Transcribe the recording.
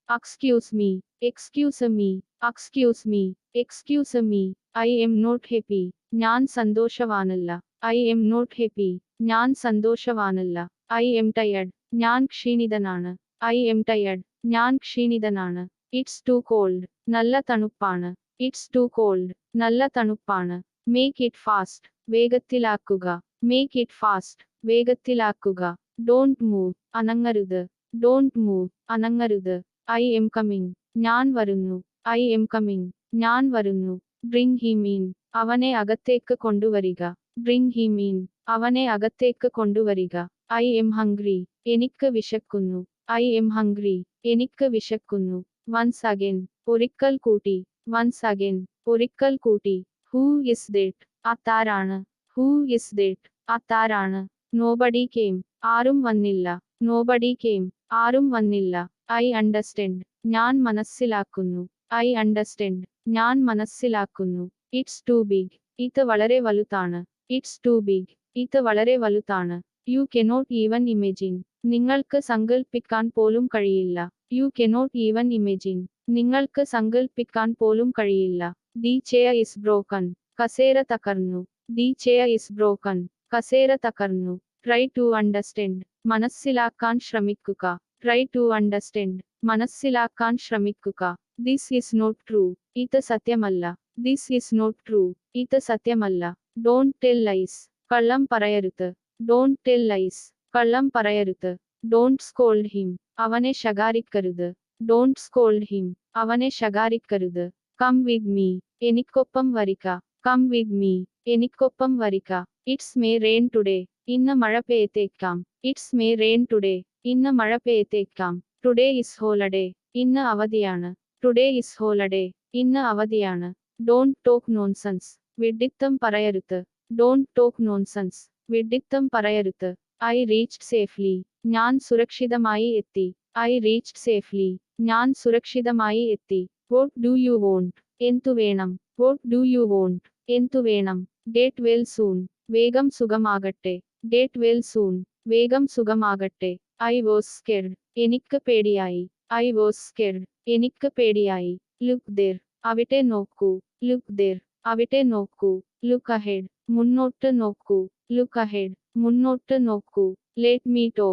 Excuse me. Excuse me. Excuse me. Excuse me. I am not happy. ഞാൻ സന്തോഷവാനല്ല. I am not happy. ഞാൻ സന്തോഷവാനല്ല. I am tired. ഞാൻ ക്ഷീണിതനാണ്. I am tired. ഞാൻ ക്ഷീണിതനാണ്. It's too cold. നല്ല തണുപ്പാണ്. It's too cold. നല്ല തണുപ്പാണ്. Make it fast. വേഗത്തിലാക്കുക. Make it fast. വേഗത്തിലാക്കുക. Don't move. അനങ്ങരുത്. Don't move. അനങ്ങരുത്. I am coming. ഞാൻ വരുന്നു. I am coming. ഞാൻ വരുന്നു. Bring him in. അവനെ അകത്തേക്ക് കൊണ്ടുവരിക. Bring him in. അവനെ അകത്തേക്ക് കൊണ്ടുവരിക. I am hungry. എനിക്ക് വിശക്കുന്നു. I am hungry. എനിക്ക് വിശക്കുന്നു. Once again. ഒരിക്കൽ കൂടി. Once again. ഒരിക്കൽ കൂടി. Who is that? അതാരാണ്? Who is that? അതാരാണ്? Nobody came. ആരും വന്നില്ല. Nobody came. ആരും വന്നില്ല. I understand. ഞാൻ മനസ്സിലാക്കുന്നു. I understand. ഞാൻ മനസ്സിലാക്കുന്നു. It's too big. ഇത് വളരെ വലുതാണ്. It's too big. ഇത് വളരെ വലുതാണ്. You cannot even imagine. നിങ്ങൾക്ക് സങ്കൽപ്പിക്കാൻ പോലും കഴിയില്ല. You cannot even imagine. നിങ്ങൾക്ക് സങ്കൽപ്പിക്കാൻ പോലും കഴിയില്ല. The chair is broken. കസേര തകർന്നു. The chair is broken. കസേര തകർന്നു. Try to understand. മനസ്സിലാക്കാൻ ശ്രമിക്കുക. Try to understand. മനസ്സിലാക്കാൻ ശ്രമിക്കുക. This is not true. ഇത് സത്യമല്ല. This is not true. ഇത് സത്യമല്ല. Don't tell lies. കള്ളം പറയരുത്. Don't tell lies. കള്ളം പറയരുത്. Don't scold him. അവനെ ശകാരിക്കരുത്. Don't scold him. അവനെ ശകാരിക്കരുത്. Come with me. എനിക്കൊപ്പം വരിക. Come with me. എനിക്കൊപ്പം വരിക. It's may rain today. ഇന്ന് മഴ പെയ്തേക്കാം. It's may rain today. ഇന്ന് മഴ പെയ്തേക്കാം. Today is holiday. ഇന്ന് അവധിയാണ്. Today is holiday. ഇന്ന് അവധിയാണ്. Don't talk nonsense. വിഡ്ഢിത്തം പറയരുത്. Don't talk nonsense. വിഡ്ഢിത്തം പറയരുത്. I reached safely. ഞാൻ സുരക്ഷിതമായി എത്തി. I reached safely. ഞാൻ സുരക്ഷിതമായി എത്തി. What do you want? എന്തു വേണം? What do you want? എന്തു വേണം? Get well soon. വേഗം സുഖമാകട്ടെ. Get well soon. വേഗം സുഖമാകട്ടെ. I was scared. എനിക്ക് പേടിയായി. I was scared. എനിക്ക് പേടിയായി. Look there. അവിടെ നോക്കൂ. Look there. അവിടെ നോക്കൂ. Look ahead. മുന്നോട്ട് നോക്കൂ. Look ahead. മുന്നോട്ട് നോക്കൂ. Let me talk.